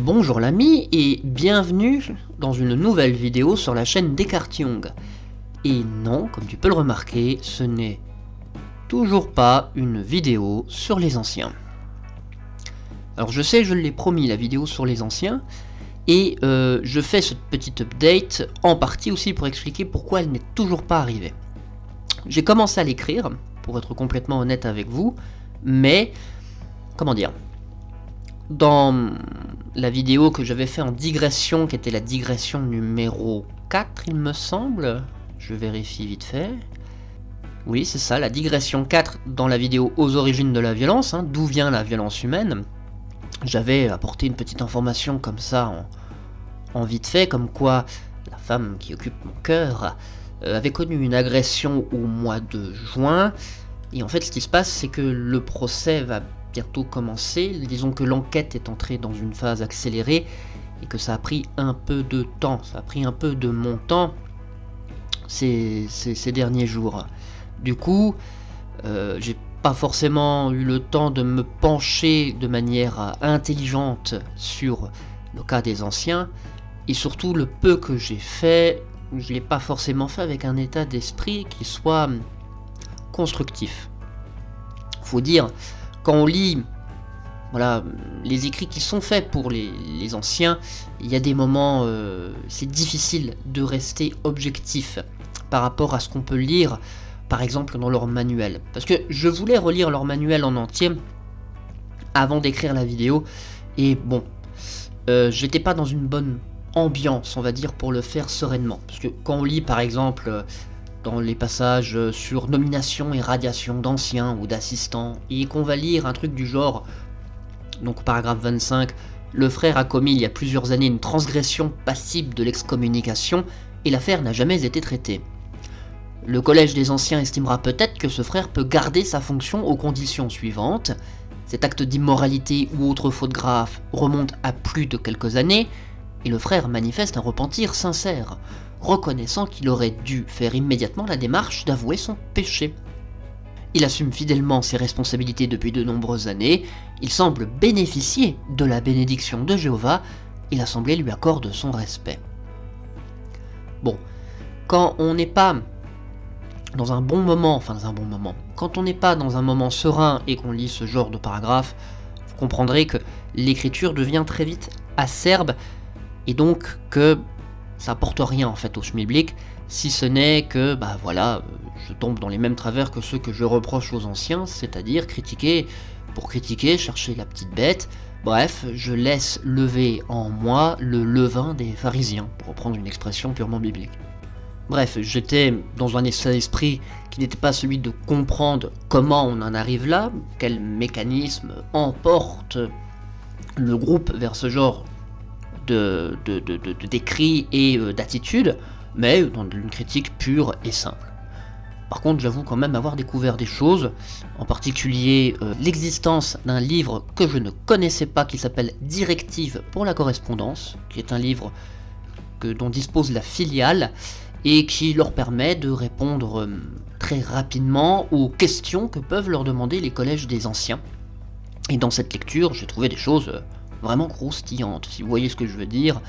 Bonjour l'ami et bienvenue dans une nouvelle vidéo sur la chaîne Descartes Young. Et non, comme tu peux le remarquer, ce n'est toujours pas une vidéo sur les anciens. Alors je sais, je l'ai promis la vidéo sur les anciens, et je fais cette petite update en partie aussi pour expliquer pourquoi elle n'est toujours pas arrivée. J'ai commencé à l'écrire, pour être complètement honnête avec vous, mais, comment dire, dans la vidéo que j'avais fait en digression, qui était la digression numéro 4, il me semble, je vérifie vite fait. Oui, c'est ça, la digression 4 dans la vidéo aux origines de la violence, d'où vient la violence humaine. J'avais apporté une petite information comme ça, en vite fait, comme quoi la femme qui occupe mon cœur avait connu une agression au mois de juin. Et en fait, ce qui se passe, c'est que le procès va bientôt commencer. Disons que l'enquête est entrée dans une phase accélérée et que ça a pris un peu de temps. Ça a pris un peu de mon temps ces derniers jours. Du coup, j'ai pas forcément eu le temps de me pencher de manière intelligente sur le cas des anciens. Et surtout, le peu que j'ai fait, je l'ai pas forcément fait avec un état d'esprit qui soit constructif. Faut dire, quand on lit voilà, les écrits qui sont faits pour les anciens, il y a des moments, c'est difficile de rester objectif par rapport à ce qu'on peut lire, par exemple dans leur manuel. Parce que je voulais relire leur manuel en entier avant d'écrire la vidéo, et bon, j'étais pas dans une bonne ambiance, on va dire, pour le faire sereinement. Parce que quand on lit par exemple dans les passages sur nomination et radiation d'anciens ou d'assistants, et qu'on va lire un truc du genre, donc paragraphe 25, le frère a commis il y a plusieurs années une transgression passible de l'excommunication, et l'affaire n'a jamais été traitée. Le collège des anciens estimera peut-être que ce frère peut garder sa fonction aux conditions suivantes. Cet acte d'immoralité ou autre faute grave remonte à plus de quelques années, et le frère manifeste un repentir sincère, reconnaissant qu'il aurait dû faire immédiatement la démarche d'avouer son péché. Il assume fidèlement ses responsabilités depuis de nombreuses années, il semble bénéficier de la bénédiction de Jéhovah, et l'Assemblée lui accorde son respect. Bon, quand on n'est pas dans un bon moment, quand on n'est pas dans un moment serein et qu'on lit ce genre de paragraphe, vous comprendrez que l'écriture devient très vite acerbe, et donc que ça apporte rien en fait au schmilblick, si ce n'est que, bah voilà, je tombe dans les mêmes travers que ceux que je reproche aux anciens, c'est-à-dire critiquer pour critiquer, chercher la petite bête. Bref, je laisse lever en moi le levain des pharisiens, pour reprendre une expression purement biblique. Bref, j'étais dans un état d'esprit qui n'était pas celui de comprendre comment on en arrive là, quel mécanisme emporte le groupe vers ce genre d'écrits et d'attitudes, mais dans une critique pure et simple. Par contre, j'avoue quand même avoir découvert des choses, en particulier l'existence d'un livre que je ne connaissais pas qui s'appelle Directive pour la correspondance, qui est un livre dont dispose la filiale et qui leur permet de répondre très rapidement aux questions que peuvent leur demander les collèges des anciens. Et dans cette lecture, j'ai trouvé des choses vraiment croustillantes, si vous voyez ce que je veux dire,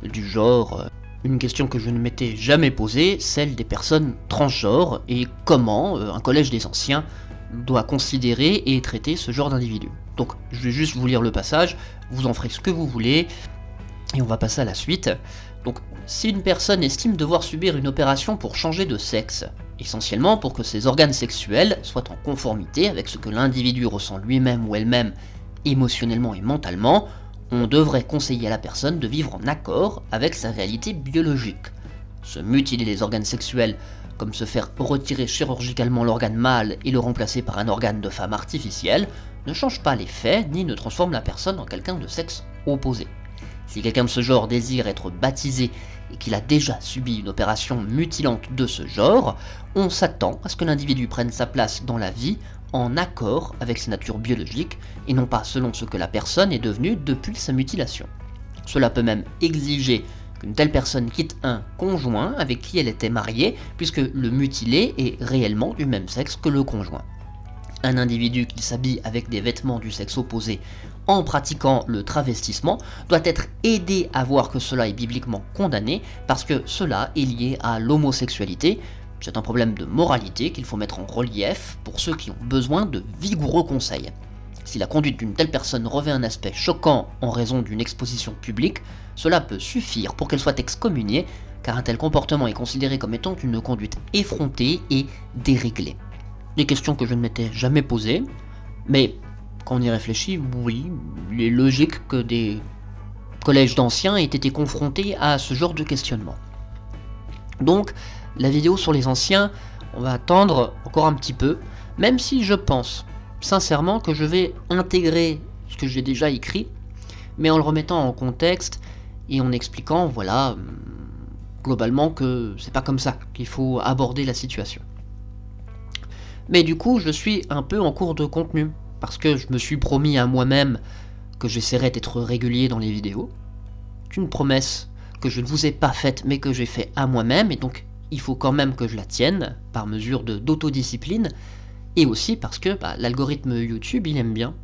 du genre une question que je ne m'étais jamais posée, celle des personnes transgenres, et comment un collège des anciens doit considérer et traiter ce genre d'individu. Donc je vais juste vous lire le passage, vous en ferez ce que vous voulez, et on va passer à la suite. Donc, si une personne estime devoir subir une opération pour changer de sexe, essentiellement pour que ses organes sexuels soient en conformité avec ce que l'individu ressent lui-même ou elle-même émotionnellement et mentalement, on devrait conseiller à la personne de vivre en accord avec sa réalité biologique. Se mutiler les organes sexuels, comme se faire retirer chirurgicalement l'organe mâle et le remplacer par un organe de femme artificiel, ne change pas les faits ni ne transforme la personne en quelqu'un de sexe opposé. Si quelqu'un de ce genre désire être baptisé et qu'il a déjà subi une opération mutilante de ce genre, on s'attend à ce que l'individu prenne sa place dans la vie en accord avec sa nature biologique et non pas selon ce que la personne est devenue depuis sa mutilation. Cela peut même exiger qu'une telle personne quitte un conjoint avec qui elle était mariée, puisque le mutilé est réellement du même sexe que le conjoint. Un individu qui s'habille avec des vêtements du sexe opposé en pratiquant le travestissement doit être aidé à voir que cela est bibliquement condamné parce que cela est lié à l'homosexualité. C'est un problème de moralité qu'il faut mettre en relief pour ceux qui ont besoin de vigoureux conseils. Si la conduite d'une telle personne revêt un aspect choquant en raison d'une exposition publique, cela peut suffire pour qu'elle soit excommuniée, car un tel comportement est considéré comme étant une conduite effrontée et déréglée. Des questions que je ne m'étais jamais posées, mais quand on y réfléchit, oui, il est logique que des collèges d'anciens aient été confrontés à ce genre de questionnement. Donc, la vidéo sur les anciens, on va attendre encore un petit peu, même si je pense sincèrement que je vais intégrer ce que j'ai déjà écrit, mais en le remettant en contexte et en expliquant, voilà, globalement que c'est pas comme ça qu'il faut aborder la situation. Mais du coup, je suis un peu en cours de contenu, parce que je me suis promis à moi-même que j'essaierai d'être régulier dans les vidéos. C'est une promesse que je ne vous ai pas faite, mais que j'ai fait à moi-même, et donc il faut quand même que je la tienne, par mesure d'autodiscipline, et aussi parce que l'algorithme YouTube, il aime bien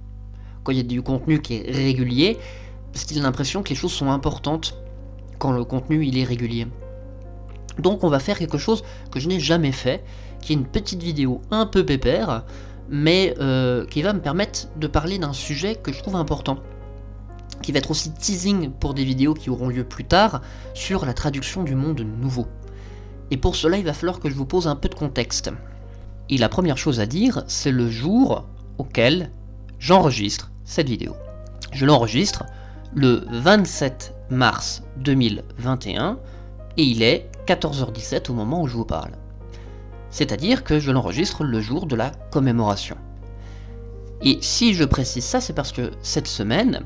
quand il y a du contenu qui est régulier, parce qu'il a l'impression que les choses sont importantes quand le contenu il est régulier. Donc on va faire quelque chose que je n'ai jamais fait, qui est une petite vidéo un peu pépère, mais qui va me permettre de parler d'un sujet que je trouve important, qui va être aussi teasing pour des vidéos qui auront lieu plus tard, sur la traduction du monde nouveau. Et pour cela, il va falloir que je vous pose un peu de contexte. Et la première chose à dire, c'est le jour auquel j'enregistre cette vidéo. Je l'enregistre le 27 mars 2021, et il est 14h17 au moment où je vous parle. C'est-à-dire que je l'enregistre le jour de la commémoration. Et si je précise ça, c'est parce que cette semaine,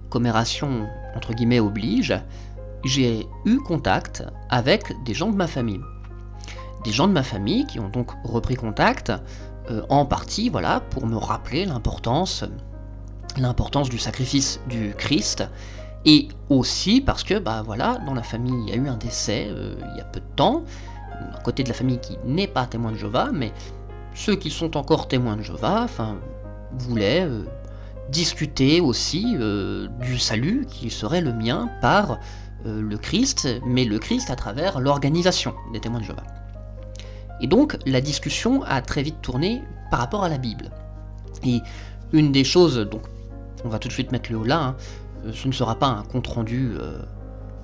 commémoration entre guillemets oblige, j'ai eu contact avec des gens de ma famille. Des gens de ma famille qui ont donc repris contact, en partie, voilà, pour me rappeler l'importance du sacrifice du Christ, et aussi parce que, voilà, dans la famille, il y a eu un décès il y a peu de temps, à côté de la famille qui n'est pas témoin de Jéhovah, mais ceux qui sont encore témoins de Jéhovah, voulaient discuter aussi du salut qui serait le mien par le Christ, mais le Christ à travers l'organisation des témoins de Jéhovah. Et donc, la discussion a très vite tourné par rapport à la Bible. Et une des choses, donc, on va tout de suite mettre le haut là, ce ne sera pas un compte-rendu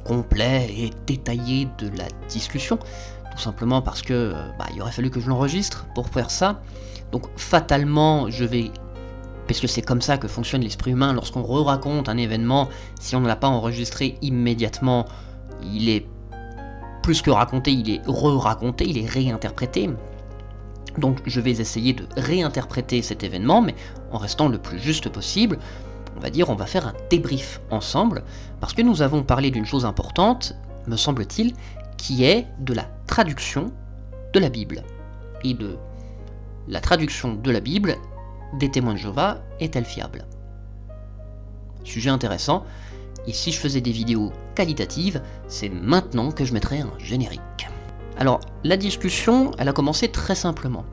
complet et détaillé de la discussion, tout simplement parce que il aurait fallu que je l'enregistre pour faire ça. Donc, fatalement, je vais... Parce que c'est comme ça que fonctionne l'esprit humain, lorsqu'on re-raconte un événement, si on ne l'a pas enregistré immédiatement, il est plus que raconté, il est re-raconté, il est réinterprété. Donc je vais essayer de réinterpréter cet événement, mais en restant le plus juste possible. On va faire un débrief ensemble, parce que nous avons parlé d'une chose importante, me semble-t-il, qui est de la traduction de la Bible. Et de la traduction de la Bible des témoins de Jéhovah est-elle fiable? Sujet intéressant, et si je faisais des vidéos qualitatives, c'est maintenant que je mettrais un générique. Alors, la discussion, elle a commencé très simplement.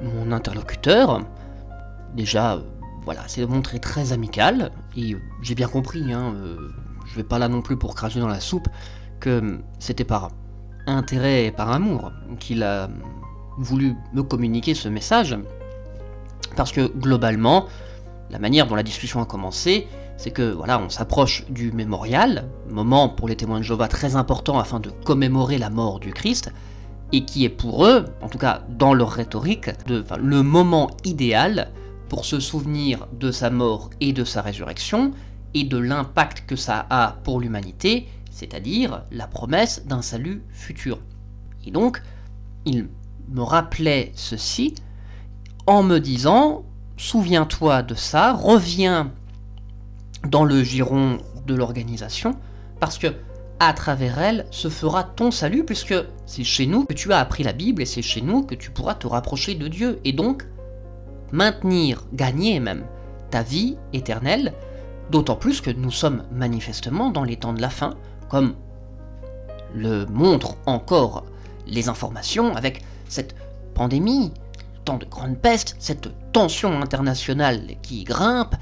Mon interlocuteur, déjà, voilà, s'est montré très amical, et j'ai bien compris, je vais pas là non plus pour cracher dans la soupe, que c'était par intérêt et par amour qu'il a voulu me communiquer ce message, parce que globalement, la manière dont la discussion a commencé, c'est que voilà, on s'approche du mémorial, moment pour les témoins de Jéhovah très important afin de commémorer la mort du Christ, et qui est pour eux, en tout cas dans leur rhétorique, le moment idéal pour se souvenir de sa mort et de sa résurrection, et de l'impact que ça a pour l'humanité, c'est-à-dire la promesse d'un salut futur. Et donc, il me rappelait ceci en me disant, souviens-toi de ça, reviens dans le giron de l'organisation, parce que à travers elle se fera ton salut, puisque c'est chez nous que tu as appris la Bible, et c'est chez nous que tu pourras te rapprocher de Dieu, et donc maintenir, gagner même, ta vie éternelle, d'autant plus que nous sommes manifestement dans les temps de la fin, comme le montrent encore les informations avec cette pandémie. temps de grande peste, cette tension internationale qui grimpe,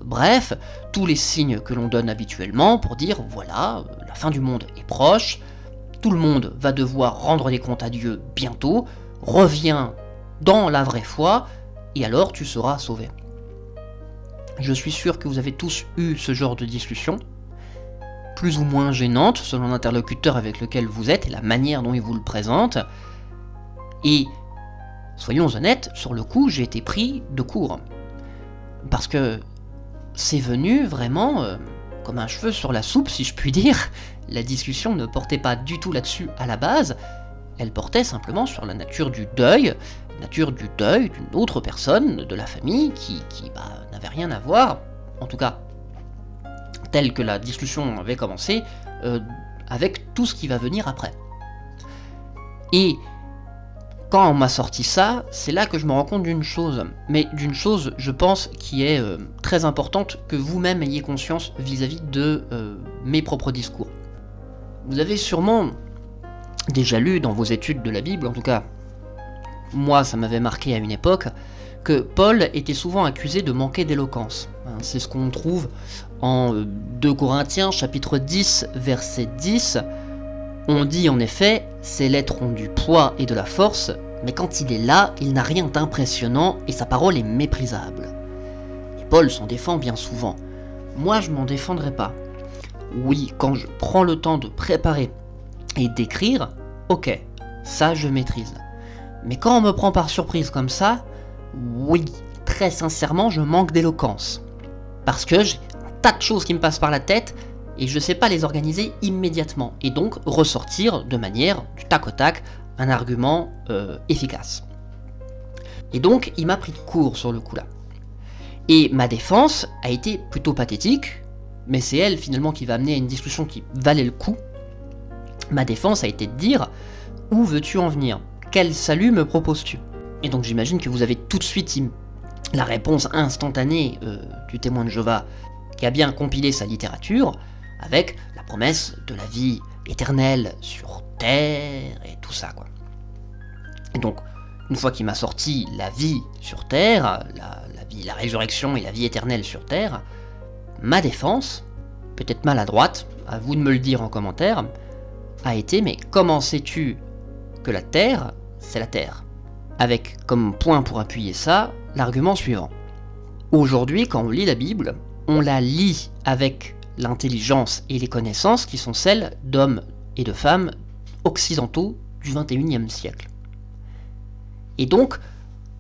bref, tous les signes que l'on donne habituellement pour dire voilà, la fin du monde est proche, tout le monde va devoir rendre des comptes à Dieu bientôt, reviens dans la vraie foi, et alors tu seras sauvé. Je suis sûr que vous avez tous eu ce genre de discussion, plus ou moins gênante selon l'interlocuteur avec lequel vous êtes et la manière dont il vous le présente, et soyons honnêtes, sur le coup j'ai été pris de court, parce que c'est venu vraiment comme un cheveu sur la soupe, si je puis dire. La discussion ne portait pas du tout là-dessus à la base, elle portait simplement sur la nature du deuil d'une autre personne de la famille qui n'avait rien à voir, en tout cas, telle que la discussion avait commencé, avec tout ce qui va venir après. Et quand on m'a sorti ça, c'est là que je me rends compte d'une chose, mais d'une chose, je pense, qui est très importante, que vous-même ayez conscience vis-à-vis de mes propres discours. Vous avez sûrement déjà lu dans vos études de la Bible, en tout cas, moi ça m'avait marqué à une époque, que Paul était souvent accusé de manquer d'éloquence. C'est ce qu'on trouve en 2 Corinthiens, chapitre 10, verset 10, on dit en effet, ses lettres ont du poids et de la force, mais quand il est là, il n'a rien d'impressionnant et sa parole est méprisable. Et Paul s'en défend bien souvent. Moi, je m'en défendrai pas. Oui, quand je prends le temps de préparer et d'écrire, ok, ça je maîtrise. Mais quand on me prend par surprise comme ça, oui, très sincèrement, je manque d'éloquence. Parce que j'ai un tas de choses qui me passent par la tête, et je ne sais pas les organiser immédiatement, et donc ressortir de manière du tac au tac un argument efficace. Et donc il m'a pris de court sur le coup là. Et ma défense a été plutôt pathétique, mais c'est elle finalement qui va amener à une discussion qui valait le coup. Ma défense a été de dire « Où veux-tu en venir? Quel salut me proposes-tu » Et donc j'imagine que vous avez tout de suite la réponse instantanée du témoin de Jéhovah qui a bien compilé sa littérature, avec la promesse de la vie éternelle sur terre et tout ça, quoi. Et donc, une fois qu'il m'a sorti la vie sur terre, la résurrection et la vie éternelle sur terre, ma défense, peut-être maladroite, à vous de me le dire en commentaire, a été « mais comment sais-tu que la terre, c'est la terre ?» Avec comme point pour appuyer ça, l'argument suivant. Aujourd'hui, quand on lit la Bible, on la lit avec l'intelligence et les connaissances qui sont celles d'hommes et de femmes occidentaux du XXIe siècle. Et donc,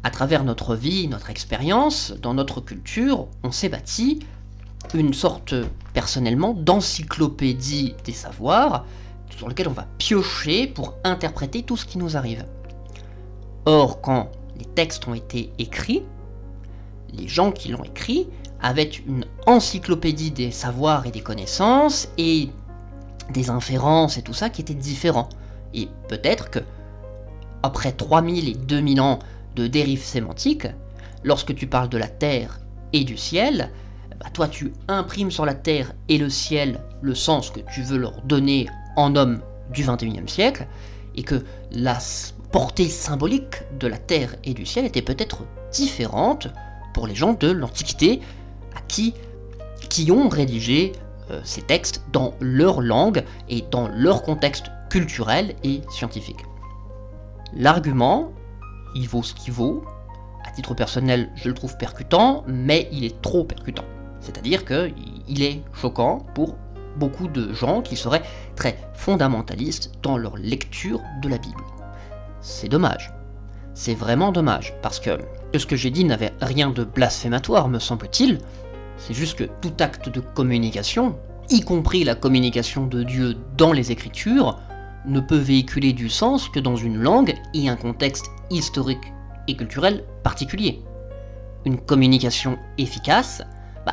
à travers notre vie, notre expérience, dans notre culture, on s'est bâti une sorte, personnellement, d'encyclopédie des savoirs sur lequel on va piocher pour interpréter tout ce qui nous arrive. Or, quand les textes ont été écrits, les gens qui l'ont écrit avaient une encyclopédie des savoirs et des connaissances et des inférences et tout ça qui étaient différents. Et peut-être que, après 3000 et 2000 ans de dérive sémantique, lorsque tu parles de la terre et du ciel, toi tu imprimes sur la terre et le ciel le sens que tu veux leur donner en homme du XXIe siècle, et que la portée symbolique de la terre et du ciel était peut-être différente pour les gens de l'Antiquité qui ont rédigé ces textes dans leur langue et dans leur contexte culturel et scientifique. L'argument, il vaut ce qu'il vaut. À titre personnel, je le trouve percutant, mais il est trop percutant. C'est-à-dire qu'il est choquant pour beaucoup de gens qui seraient très fondamentalistes dans leur lecture de la Bible. C'est dommage. C'est vraiment dommage, parce que ce que j'ai dit n'avait rien de blasphématoire, me semble-t-il. C'est juste que tout acte de communication, y compris la communication de Dieu dans les Écritures, ne peut véhiculer du sens que dans une langue et un contexte historique et culturel particulier. Une communication efficace,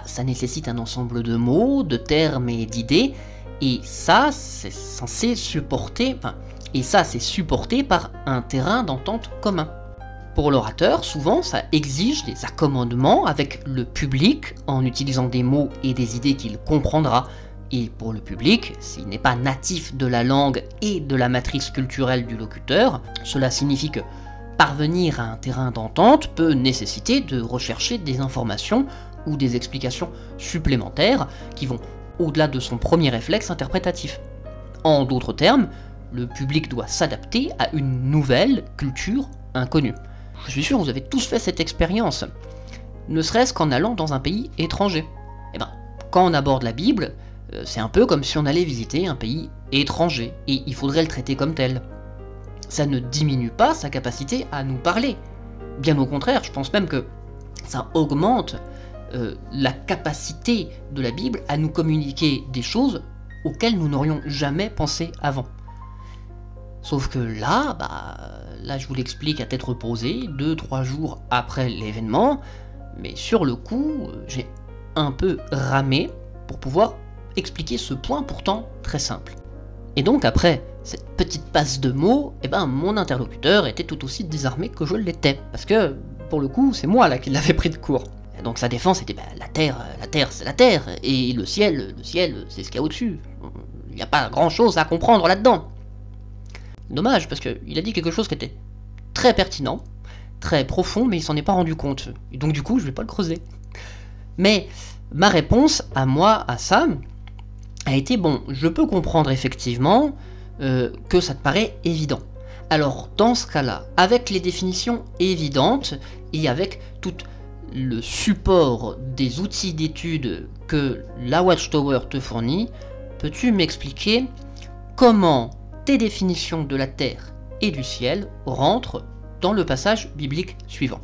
ça nécessite un ensemble de mots, de termes et d'idées, et ça, c'est censé supporter, c'est supporté par un terrain d'entente commun. Pour l'orateur, souvent, ça exige des accommodements avec le public en utilisant des mots et des idées qu'il comprendra. Et pour le public, s'il n'est pas natif de la langue et de la matrice culturelle du locuteur, cela signifie que parvenir à un terrain d'entente peut nécessiter de rechercher des informations ou des explications supplémentaires qui vont au-delà de son premier réflexe interprétatif. En d'autres termes, le public doit s'adapter à une nouvelle culture inconnue. Je suis sûr que vous avez tous fait cette expérience, ne serait-ce qu'en allant dans un pays étranger. Eh ben, quand on aborde la Bible, c'est un peu comme si on allait visiter un pays étranger, et il faudrait le traiter comme tel. Ça ne diminue pas sa capacité à nous parler. Bien au contraire, je pense même que ça augmente la capacité de la Bible à nous communiquer des choses auxquelles nous n'aurions jamais pensé avant. Sauf que là, là je vous l'explique à tête reposée, 2-3 jours après l'événement, mais sur le coup, j'ai un peu ramé pour pouvoir expliquer ce point pourtant très simple. Et donc après cette petite passe de mots, mon interlocuteur était tout aussi désarmé que je l'étais, parce que pour le coup, c'est moi là qui l'avais pris de court. Et donc sa défense était la terre c'est la terre, et le ciel c'est ce qu'il y a au-dessus. Il n'y a pas grand-chose à comprendre là-dedans. Dommage, parce qu'il a dit quelque chose qui était très pertinent, très profond, mais il s'en est pas rendu compte. Et donc du coup, je vais pas le creuser. Mais ma réponse à moi, à ça, a été bon, je peux comprendre effectivement que ça te paraît évident. Alors dans ce cas-là, avec les définitions évidentes et avec tout le support des outils d'étude que la Watchtower te fournit, peux-tu m'expliquer comment tes définitions de la Terre et du ciel rentrent dans le passage biblique suivant?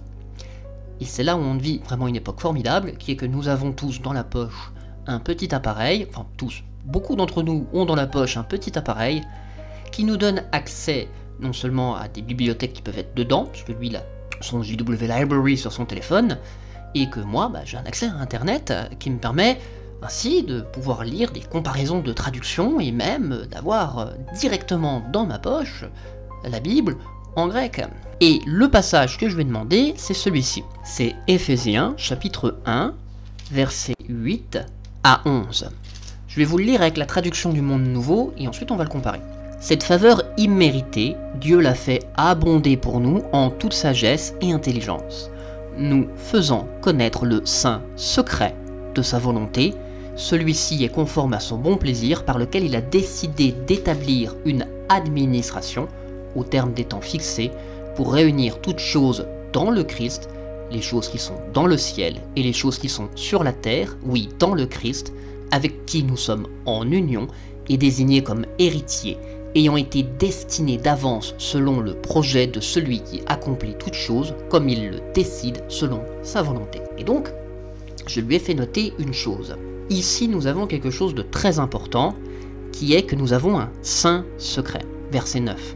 Et c'est là où on vit vraiment une époque formidable, qui est que nous avons tous dans la poche un petit appareil, enfin tous, beaucoup d'entre nous ont dans la poche un petit appareil qui nous donne accès non seulement à des bibliothèques qui peuvent être dedans, puisque lui il a son JW Library sur son téléphone, et que moi j'ai un accès à internet qui me permet ainsi de pouvoir lire des comparaisons de traduction et même d'avoir directement dans ma poche la Bible en grec. Et le passage que je vais demander, c'est celui-ci. C'est Éphésiens chapitre 1, versets 8 à 11. Je vais vous le lire avec la traduction du Monde Nouveau et ensuite on va le comparer. Cette faveur imméritée, Dieu l'a fait abonder pour nous en toute sagesse et intelligence, nous faisant connaître le saint secret de sa volonté. Celui-ci est conforme à son bon plaisir par lequel il a décidé d'établir une administration au terme des temps fixés pour réunir toutes choses dans le Christ, les choses qui sont dans le ciel et les choses qui sont sur la terre, oui, dans le Christ, avec qui nous sommes en union et désignés comme héritiers, ayant été destinés d'avance selon le projet de celui qui accomplit toutes choses comme il le décide selon sa volonté. Et donc, je lui ai fait noter une chose. Ici, nous avons quelque chose de très important, qui est que nous avons un saint secret. Verset 9.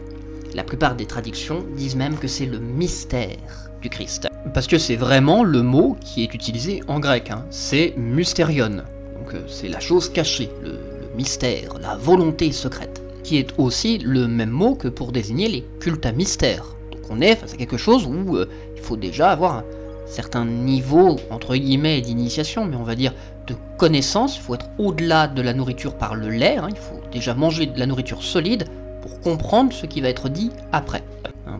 La plupart des traductions disent même que c'est le mystère du Christ. Parce que c'est vraiment le mot qui est utilisé en grec, c'est mysterion. Donc c'est la chose cachée, le mystère, la volonté secrète, qui est aussi le même mot que pour désigner les cultes à mystère. Donc on est face à quelque chose où il faut déjà avoir un certain niveau, entre guillemets, d'initiation, mais on va dire de connaissance. Il faut être au-delà de la nourriture par le lait, il faut déjà manger de la nourriture solide pour comprendre ce qui va être dit après.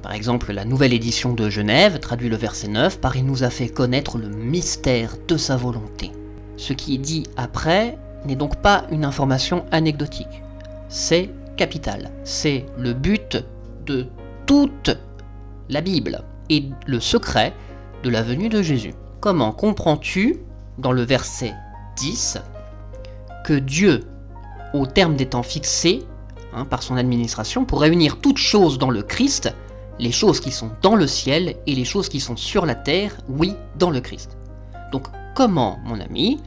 Par exemple, la nouvelle édition de Genève traduit le verset 9 par « Il nous a fait connaître le mystère de sa volonté ». Ce qui est dit après n'est donc pas une information anecdotique, c'est capital, c'est le but de toute la Bible et le secret de la venue de Jésus. Comment comprends-tu, dans le verset 10, que Dieu, au terme des temps fixés, par son administration, pour réunir toutes choses dans le Christ, les choses qui sont dans le ciel et les choses qui sont sur la terre, oui, dans le Christ. Donc comment, mon ami,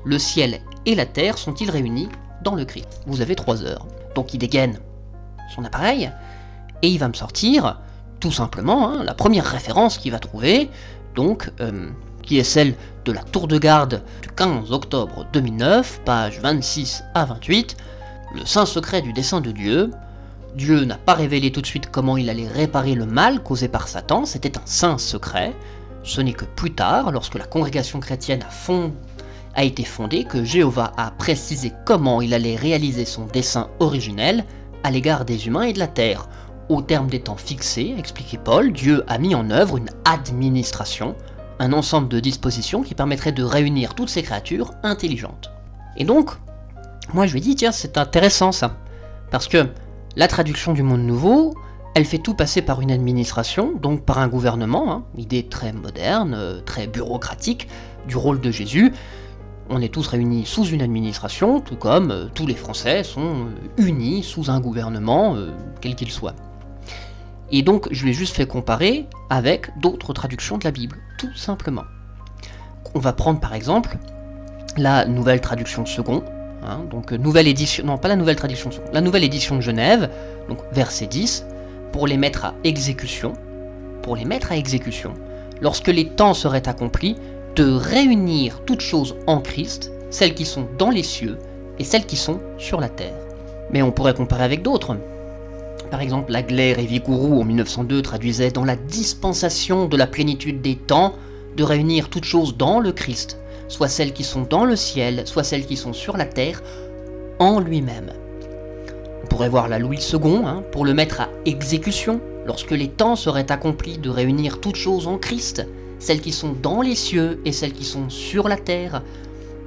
le ciel et la terre sont-ils réunis dans le Christ? Vous avez 3 heures. Donc il dégaine son appareil et il va me sortir tout simplement la première référence qu'il va trouver, donc qui est celle de la tour de garde du 15 octobre 2009, page 26 à 28, le saint secret du dessein de Dieu. Dieu n'a pas révélé tout de suite comment il allait réparer le mal causé par Satan, c'était un saint secret. Ce n'est que plus tard, lorsque la congrégation chrétienne a été fondée, que Jéhovah a précisé comment il allait réaliser son dessein originel à l'égard des humains et de la terre. Au terme des temps fixés, expliquait Paul, Dieu a mis en œuvre une administration, un ensemble de dispositions qui permettrait de réunir toutes ces créatures intelligentes. Et donc, moi je lui ai dit, tiens, c'est intéressant ça, parce que la traduction du Monde Nouveau, elle fait tout passer par une administration, donc par un gouvernement, hein, idée très moderne, très bureaucratique, du rôle de Jésus. On est tous réunis sous une administration, tout comme tous les Français sont unis sous un gouvernement, quel qu'il soit. Et donc, je lui ai juste fait comparer avec d'autres traductions de la Bible, tout simplement. On va prendre par exemple la nouvelle traduction Second, hein, donc nouvelle édition, non pas la nouvelle traduction Second, la nouvelle édition de Genève, donc verset 10, pour les mettre à exécution, lorsque les temps seraient accomplis, de réunir toutes choses en Christ, celles qui sont dans les cieux et celles qui sont sur la terre. Mais on pourrait comparer avec d'autres. Par exemple, Lagler et Vigouroux en 1902 traduisaient dans la dispensation de la plénitude des temps de réunir toutes choses dans le Christ, soit celles qui sont dans le ciel, soit celles qui sont sur la terre, en lui-même. On pourrait voir la Louis II, hein, pour le mettre à exécution, lorsque les temps seraient accomplis de réunir toutes choses en Christ, celles qui sont dans les cieux et celles qui sont sur la terre.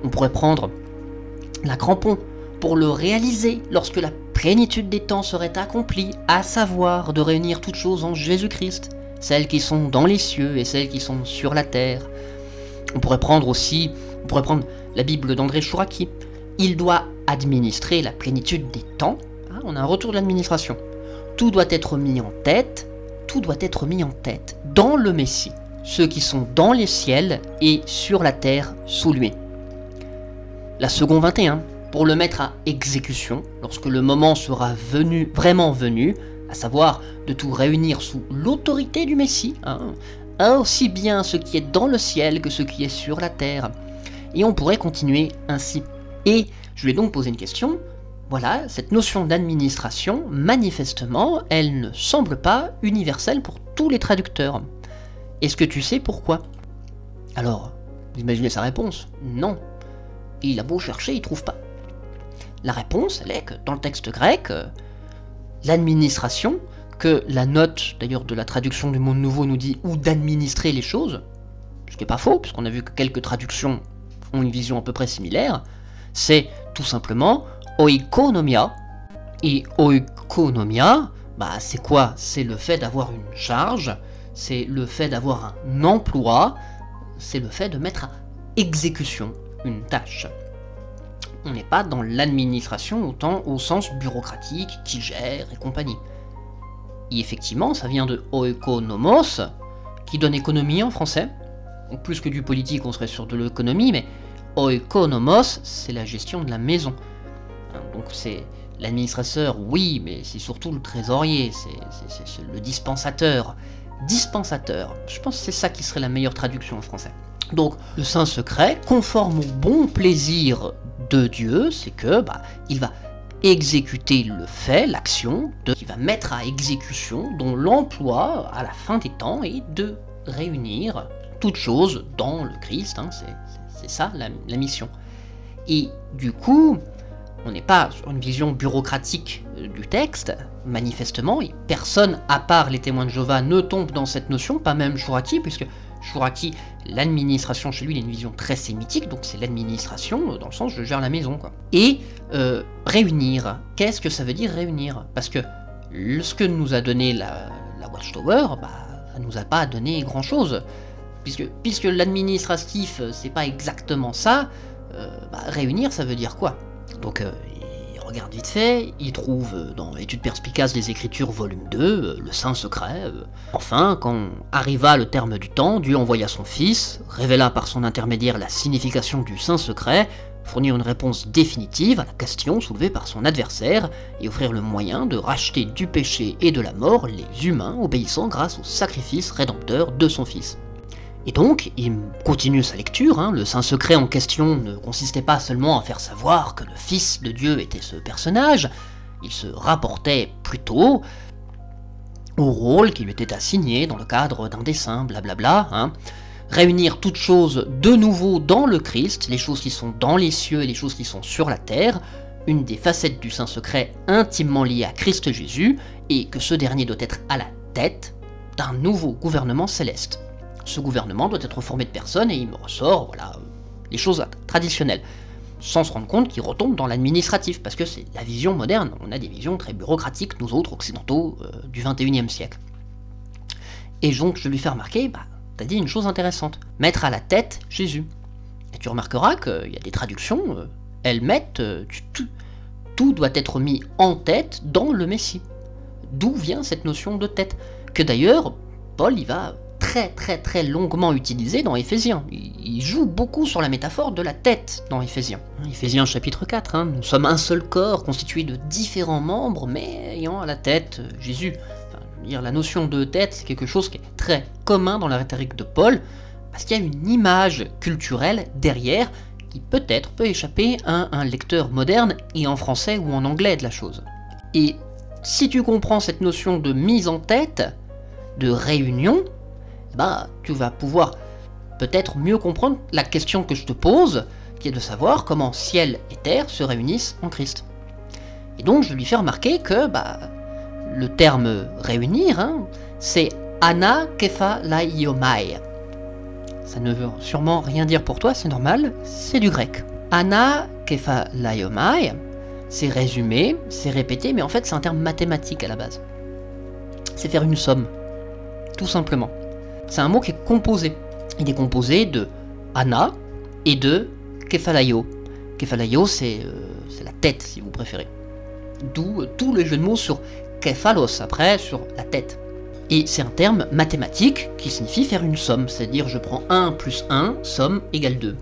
On pourrait prendre la Crampon pour le réaliser lorsque la plénitude des temps serait accomplie, à savoir de réunir toutes choses en Jésus-Christ, celles qui sont dans les cieux et celles qui sont sur la terre. On pourrait prendre la Bible d'André Chouraki. Il doit administrer la plénitude des temps. Ah, on a un retour de l'administration. Tout doit être mis en tête, dans le Messie, ceux qui sont dans les ciels et sur la terre sous lui. La Seconde 21, pour le mettre à exécution, lorsque le moment sera vraiment venu, à savoir de tout réunir sous l'autorité du Messie, aussi bien ce qui est dans le ciel que ce qui est sur la terre. Et on pourrait continuer ainsi. Et je lui ai donc posé une question. Voilà, cette notion d'administration, manifestement, elle ne semble pas universelle pour tous les traducteurs. Est-ce que tu sais pourquoi? Alors, vous imaginez sa réponse? Non. Et il a beau chercher, il ne trouve pas. La réponse, elle est que dans le texte grec, l'administration, que la note d'ailleurs de la traduction du Monde Nouveau nous dit, ou d'administrer les choses, ce qui n'est pas faux, puisqu'on a vu que quelques traductions ont une vision à peu près similaire, c'est tout simplement oikonomia. Et oikonomia, c'est quoi? C'est le fait d'avoir une charge, c'est le fait d'avoir un emploi, c'est le fait de mettre à exécution une tâche. On n'est pas dans l'administration autant au sens bureaucratique, qui gère et compagnie. Et effectivement, ça vient de oikonomos, qui donne économie en français. Donc plus que du politique, on serait sur de l'économie, mais oikonomos, c'est la gestion de la maison. Donc c'est l'administrateur, oui, mais c'est surtout le trésorier, c'est le dispensateur. Dispensateur, je pense que c'est ça qui serait la meilleure traduction en français. Donc le saint secret, conforme au bon plaisir de Dieu, c'est que il va exécuter le fait, l'action, qui va mettre à exécution, dont l'emploi à la fin des temps est de réunir toutes choses dans le Christ, c'est ça la mission. Et du coup, on n'est pas sur une vision bureaucratique du texte, manifestement, et personne, à part les témoins de Jéhovah, ne tombe dans cette notion, pas même Chouraki, puisque Chouraki, l'administration chez lui, il a une vision très sémitique, donc c'est l'administration, dans le sens je gère la maison, quoi. Et réunir, qu'est-ce que ça veut dire réunir? Parce que ce que nous a donné la Watchtower, ça nous a pas donné grand-chose, puisque l'administratif, c'est pas exactement ça, réunir, ça veut dire quoi? Donc il regarde vite fait, il trouve dans Études perspicaces des Écritures volume 2, le Saint secret. Enfin, quand arriva le terme du temps, Dieu envoya son Fils, révéla par son intermédiaire la signification du Saint secret, fournir une réponse définitive à la question soulevée par son adversaire, et offrir le moyen de racheter du péché et de la mort les humains obéissant grâce au sacrifice rédempteur de son Fils. Et donc, il continue sa lecture, le saint secret en question ne consistait pas seulement à faire savoir que le Fils de Dieu était ce personnage, il se rapportait plutôt au rôle qui lui était assigné dans le cadre d'un dessein, blablabla, réunir toutes choses de nouveau dans le Christ, les choses qui sont dans les cieux et les choses qui sont sur la terre, une des facettes du Saint Secret intimement liée à Christ Jésus, et que ce dernier doit être à la tête d'un nouveau gouvernement céleste. Ce gouvernement doit être formé de personnes, et il me ressort, voilà, les choses traditionnelles, sans se rendre compte qu'il retombe dans l'administratif, parce que c'est la vision moderne, on a des visions très bureaucratiques, nous autres occidentaux du 21e siècle. Et donc je lui fais remarquer, t'as dit une chose intéressante, mettre à la tête Jésus. Et tu remarqueras qu'il y a des traductions, elles mettent, tout doit être mis en tête dans le Messie. D'où vient cette notion de tête, que d'ailleurs, Paul il va très longuement utiliser dans Éphésiens. Il joue beaucoup sur la métaphore de la tête dans Éphésiens. Éphésiens chapitre 4, nous sommes un seul corps constitué de différents membres, mais ayant à la tête Jésus. La notion de tête, c'est quelque chose qui est très commun dans la rhétorique de Paul, parce qu'il y a une image culturelle derrière qui peut-être peut échapper à un lecteur moderne et en français ou en anglais de la chose. Et si tu comprends cette notion de mise en tête, de réunion, tu vas pouvoir peut-être mieux comprendre la question que je te pose, qui est de savoir comment ciel et terre se réunissent en Christ. Et donc je lui fais remarquer que le terme réunir, c'est anakephalaïomai. Ça ne veut sûrement rien dire pour toi, c'est normal, c'est du grec. Anakephalaïomai, c'est résumé, c'est répété, mais en fait c'est un terme mathématique à la base. C'est faire une somme, tout simplement. C'est un mot qui est composé. Il est composé de ana et de kephalaïo. Kephalaïo, c'est la tête, si vous préférez. D'où tous les jeux de mots sur Képhalos, après sur la tête. Et c'est un terme mathématique qui signifie faire une somme, c'est-à-dire je prends 1 plus 1, somme égale 2.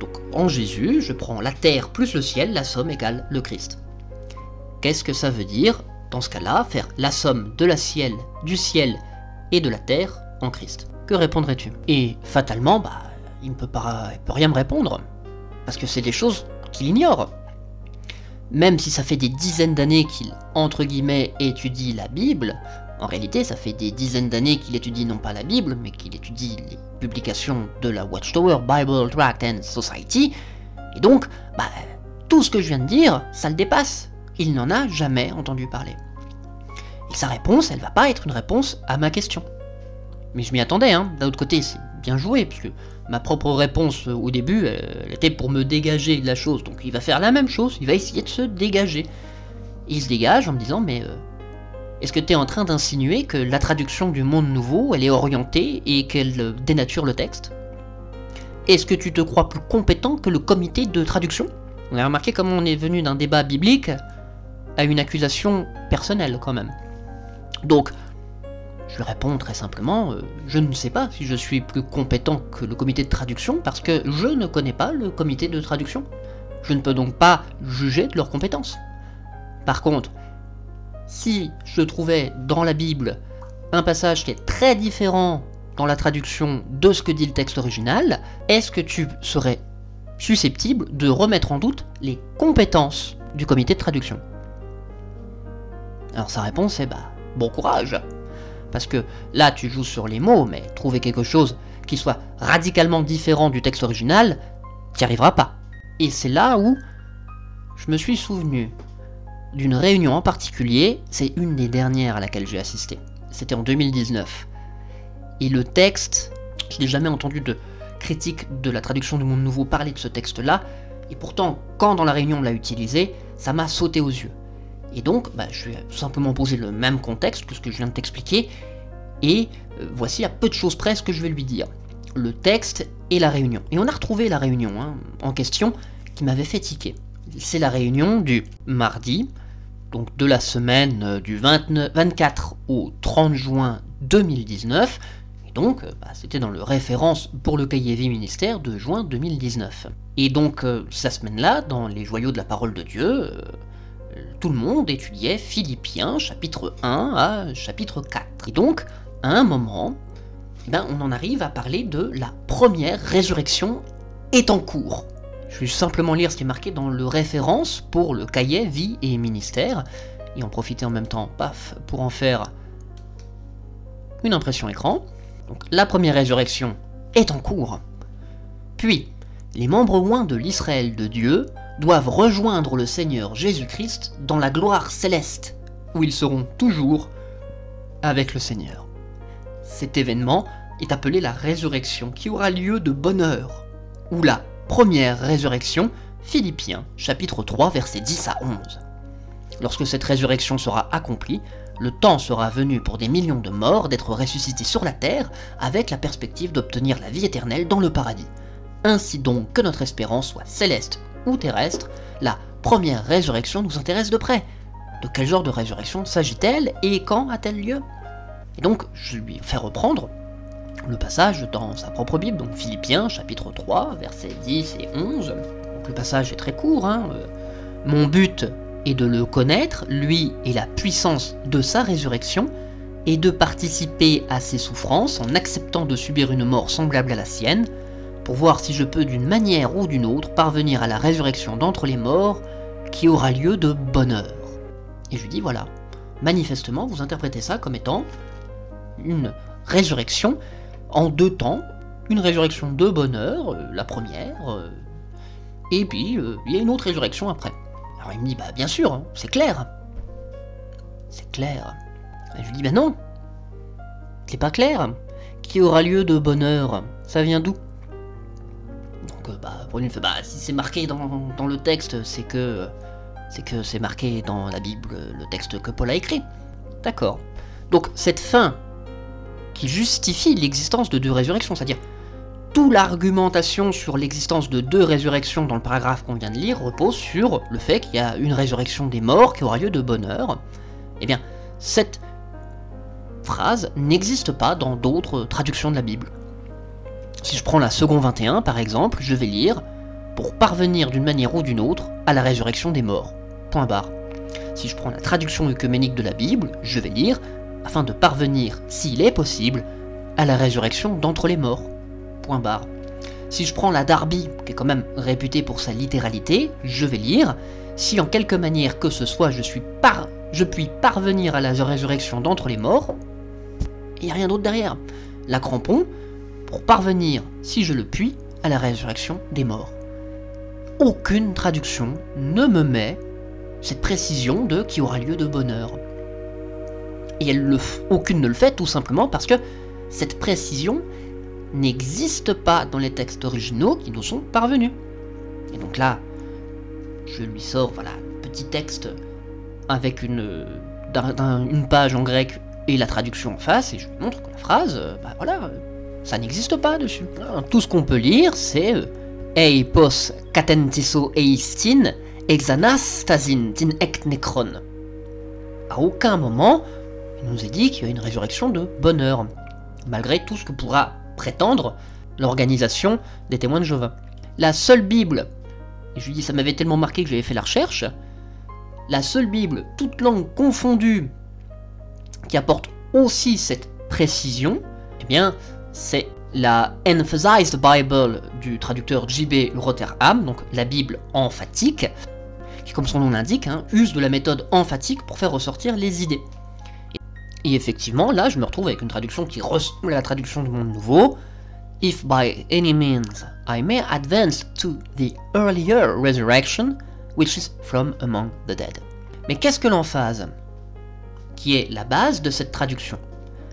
Donc en Jésus, je prends la terre plus le ciel, la somme égale le Christ. Qu'est-ce que ça veut dire, dans ce cas-là, faire la somme de du ciel et de la terre en Christ? Que répondrais-tu? Et fatalement, il ne peut rien me répondre, parce que c'est des choses qu'il ignore. Même si ça fait des dizaines d'années qu'il, entre guillemets, étudie la Bible, en réalité ça fait des dizaines d'années qu'il étudie non pas la Bible, mais qu'il étudie les publications de la Watchtower Bible Tract and Society, et donc, tout ce que je viens de dire, ça le dépasse. Il n'en a jamais entendu parler. Et sa réponse, elle va pas être une réponse à ma question. Mais je m'y attendais, d'un autre côté, c'est bien joué, puisque ma propre réponse au début, elle était pour me dégager de la chose, donc il va faire la même chose, il va essayer de se dégager. Et il se dégage en me disant, mais est-ce que tu es en train d'insinuer que la traduction du Monde Nouveau, elle est orientée et qu'elle dénature le texte? Est-ce que tu te crois plus compétent que le comité de traduction? On a remarqué comment on est venu d'un débat biblique à une accusation personnelle, quand même. Donc, je lui réponds très simplement, je ne sais pas si je suis plus compétent que le comité de traduction, parce que je ne connais pas le comité de traduction. Je ne peux donc pas juger de leurs compétences. Par contre, si je trouvais dans la Bible un passage qui est très différent dans la traduction de ce que dit le texte original, est-ce que tu serais susceptible de remettre en doute les compétences du comité de traduction? Alors sa réponse est bon courage. Parce que là, tu joues sur les mots, mais trouver quelque chose qui soit radicalement différent du texte original, t'y arriveras pas. Et c'est là où je me suis souvenu d'une réunion en particulier, c'est une des dernières à laquelle j'ai assisté. C'était en 2019. Et le texte, je n'ai jamais entendu de critique de la traduction du Monde Nouveau parler de ce texte-là, et pourtant, quand dans la réunion on l'a utilisé, ça m'a sauté aux yeux. Et donc, je lui ai tout simplement posé le même contexte que ce que je viens de t'expliquer, et voici à peu de choses près ce que je vais lui dire. Le texte et la réunion. Et on a retrouvé la réunion en question qui m'avait fait tiquer. C'est la réunion du mardi, donc de la semaine du 24 au 30 juin 2019, et donc c'était dans le référence pour le cahier vie ministère de juin 2019. Et donc cette semaine-là, dans les joyaux de la parole de Dieu, tout le monde étudiait Philippiens chapitre 1 à chapitre 4. Et donc, à un moment, on en arrive à parler de la première résurrection est en cours. Je vais simplement lire ce qui est marqué dans le référence pour le cahier vie et ministère, et en profiter en même temps, pour en faire une impression écran. Donc, la première résurrection est en cours. Puis, les membres oints de l'Israël de Dieu doivent rejoindre le Seigneur Jésus-Christ dans la gloire céleste, où ils seront toujours avec le Seigneur. Cet événement est appelé la résurrection, qui aura lieu de bonne heure, ou la première résurrection, Philippiens, chapitre 3, versets 10 à 11. Lorsque cette résurrection sera accomplie, le temps sera venu pour des millions de morts d'être ressuscités sur la terre, avec la perspective d'obtenir la vie éternelle dans le paradis. Ainsi donc que notre espérance soit céleste ou terrestre, la première résurrection nous intéresse de près. De quel genre de résurrection s'agit-elle et quand a-t-elle lieu? Et donc, je lui fais reprendre le passage dans sa propre Bible, donc Philippiens, chapitre 3, versets 10 et 11. Donc, le passage est très court, Mon but est de le connaître, lui et la puissance de sa résurrection, et de participer à ses souffrances en acceptant de subir une mort semblable à la sienne, pour voir si je peux d'une manière ou d'une autre parvenir à la résurrection d'entre les morts qui aura lieu de bonne heure. Et je lui dis voilà, manifestement vous interprétez ça comme étant une résurrection en deux temps, une résurrection de bonne heure, la première, et puis il y a une autre résurrection après. Alors il me dit bah bien sûr, c'est clair. C'est clair. Et je lui dis bah non, c'est pas clair. Qui aura lieu de bonne heure, ça vient d'où? Donc Pauline fait bah si c'est marqué dans le texte, c'est que c'est marqué dans la Bible, le texte que Paul a écrit. D'accord. Donc cette fin qui justifie l'existence de deux résurrections, c'est-à-dire toute l'argumentation sur l'existence de deux résurrections dans le paragraphe qu'on vient de lire repose sur le fait qu'il y a une résurrection des morts qui aura lieu de bonne heure. Eh bien, cette phrase n'existe pas dans d'autres traductions de la Bible. Si je prends la seconde 21 par exemple, je vais lire « pour parvenir d'une manière ou d'une autre à la résurrection des morts ». Point barre. Si je prends la traduction œcuménique de la Bible, je vais lire « afin de parvenir, s'il est possible, à la résurrection d'entre les morts ». Point barre. Si je prends la Darby, qui est quand même réputée pour sa littéralité, je vais lire « si en quelque manière que ce soit je puis parvenir à la résurrection d'entre les morts », il n'y a rien d'autre derrière. La Crampon, pour parvenir, si je le puis, à la résurrection des morts. Aucune traduction ne me met cette précision de qui aura lieu de bonne heure. Et aucune ne le fait tout simplement parce que cette précision n'existe pas dans les textes originaux qui nous sont parvenus. Et donc là, je lui sors voilà, un petit texte avec une page en grec et la traduction en face, et je lui montre que la phrase, ça n'existe pas dessus. Tout ce qu'on peut lire, c'est Ei pos katentiso eistin exanastasin tin ek necron. À aucun moment, il nous est dit qu'il y a une résurrection de bonne heure, malgré tout ce que pourra prétendre l'organisation des témoins de Jéhovah. La seule Bible, et je lui dis ça m'avait tellement marqué que j'avais fait la recherche, la seule Bible, toute langue confondue, qui apporte aussi cette précision, eh bien, c'est la Emphasized Bible du traducteur J.B. Rotherham, donc la Bible emphatique, qui, comme son nom l'indique, use de la méthode emphatique pour faire ressortir les idées. Et effectivement, là, je me retrouve avec une traduction qui ressemble à la traduction du Monde Nouveau. If by any means I may advance to the earlier resurrection, which is from among the dead. Mais qu'est-ce que l'emphase, qui est la base de cette traduction?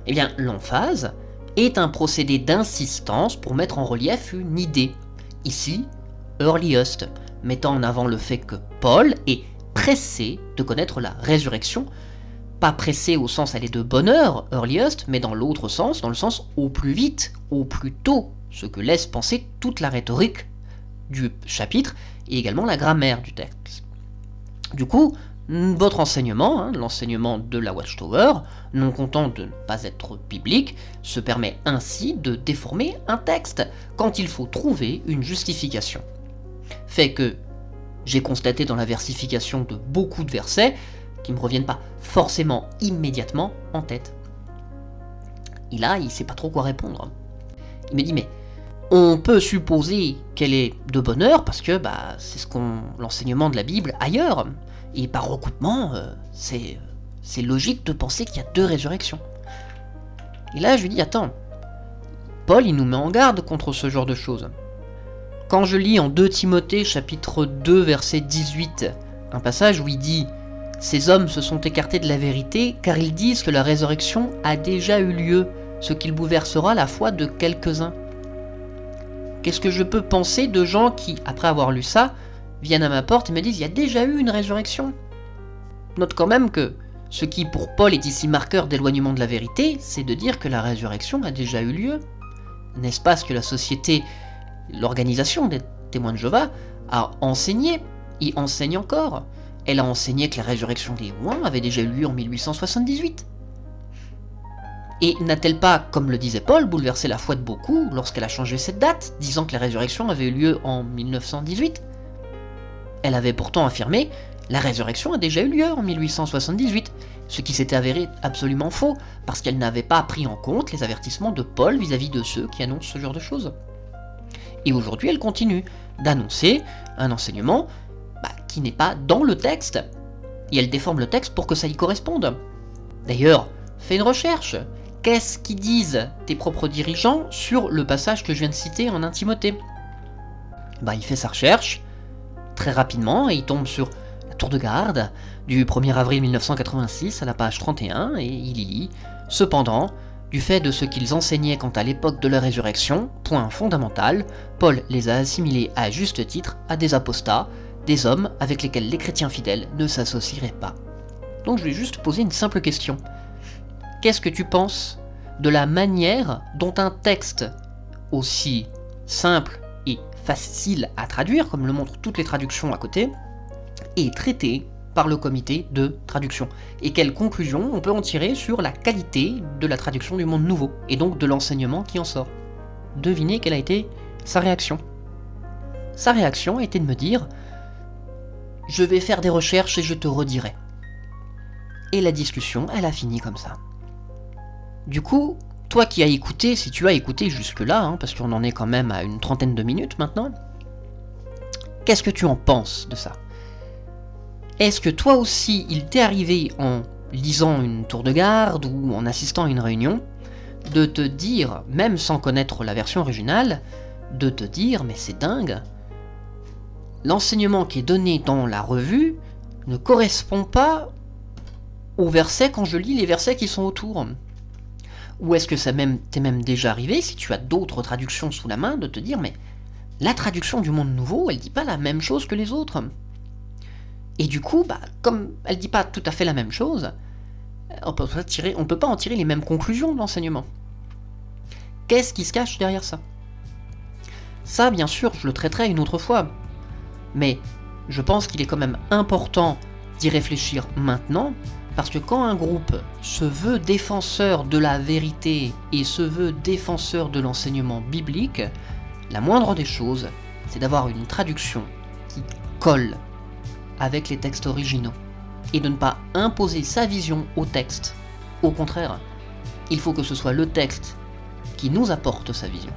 Eh bien, l'emphase est un procédé d'insistance pour mettre en relief une idée. Ici, earliest, mettant en avant le fait que Paul est pressé de connaître la résurrection, pas pressé au sens aller de bonheur, earliest, mais dans l'autre sens, dans le sens au plus vite, au plus tôt, ce que laisse penser toute la rhétorique du chapitre et également la grammaire du texte. Du coup, votre enseignement, l'enseignement de la Watchtower, non content de ne pas être biblique, se permet ainsi de déformer un texte quand il faut trouver une justification. Fait que j'ai constaté dans la versification de beaucoup de versets qui ne me reviennent pas forcément immédiatement en tête. Et là, il ne sait pas trop quoi répondre. Il me dit, mais on peut supposer qu'elle est de bonne heure parce que c'est l'enseignement de la Bible ailleurs. Et par recoupement, c'est logique de penser qu'il y a deux résurrections. Et là, je lui dis, attends, Paul, il nous met en garde contre ce genre de choses. Quand je lis en 2 Timothée chapitre 2 verset 18, un passage où il dit « Ces hommes se sont écartés de la vérité car ils disent que la résurrection a déjà eu lieu, ce qui bouleversera la foi de quelques-uns. » Qu'est-ce que je peux penser de gens qui, après avoir lu ça, viennent à ma porte et me disent « Il y a déjà eu une résurrection ?» Note quand même que ce qui pour Paul est ici marqueur d'éloignement de la vérité, c'est de dire que la résurrection a déjà eu lieu. N'est-ce pas ce que la société, l'organisation des témoins de Jéhovah, a enseigné et enseigne encore? Elle a enseigné que la résurrection des Ouins avait déjà eu lieu en 1878. Et n'a-t-elle pas, comme le disait Paul, bouleversé la foi de beaucoup lorsqu'elle a changé cette date, disant que la résurrection avait eu lieu en 1918? Elle avait pourtant affirmé « La résurrection a déjà eu lieu en 1878 », ce qui s'était avéré absolument faux, parce qu'elle n'avait pas pris en compte les avertissements de Paul vis-à-vis de ceux qui annoncent ce genre de choses. Et aujourd'hui, elle continue d'annoncer un enseignement qui n'est pas dans le texte, et elle déforme le texte pour que ça y corresponde. D'ailleurs, fais une recherche. Qu'est-ce qu'ils disent tes propres dirigeants sur le passage que je viens de citer en 1 Timothée? Il fait sa recherche, très rapidement, et il tombe sur la tour de garde du 1er avril 1986 à la page 31, et il y lit « Cependant, du fait de ce qu'ils enseignaient quant à l'époque de la résurrection, point fondamental, Paul les a assimilés à juste titre à des apostats, des hommes avec lesquels les chrétiens fidèles ne s'associeraient pas. » Donc je vais juste poser une simple question. Qu'est-ce que tu penses de la manière dont un texte aussi simple et facile à traduire, comme le montrent toutes les traductions à côté, est traité par le comité de traduction? Et quelles conclusions on peut en tirer sur la qualité de la traduction du Monde Nouveau, et donc de l'enseignement qui en sort? Devinez quelle a été sa réaction. Sa réaction a été de me dire « Je vais faire des recherches et je te redirai ». Et la discussion, elle a fini comme ça. Du coup, toi qui as écouté, si tu as écouté jusque-là, parce qu'on en est quand même à une 30aine de minutes maintenant, qu'est-ce que tu en penses de ça? Est-ce que toi aussi, il t'est arrivé en lisant une tour de garde ou en assistant à une réunion, de te dire, même sans connaître la version originale, de te dire, mais c'est dingue, l'enseignement qui est donné dans la revue ne correspond pas aux versets quand je lis les versets qui sont autour? Ou est-ce que ça t'est même déjà arrivé, si tu as d'autres traductions sous la main, de te dire, mais la traduction du Monde Nouveau, elle dit pas la même chose que les autres. Et du coup, comme elle dit pas tout à fait la même chose, on peut pas en tirer les mêmes conclusions de l'enseignement. Qu'est-ce qui se cache derrière ça? Ça, bien sûr, je le traiterai une autre fois. Mais je pense qu'il est quand même important d'y réfléchir maintenant, parce que quand un groupe se veut défenseur de la vérité et se veut défenseur de l'enseignement biblique, la moindre des choses, c'est d'avoir une traduction qui colle avec les textes originaux, et de ne pas imposer sa vision au texte. Au contraire, il faut que ce soit le texte qui nous apporte sa vision.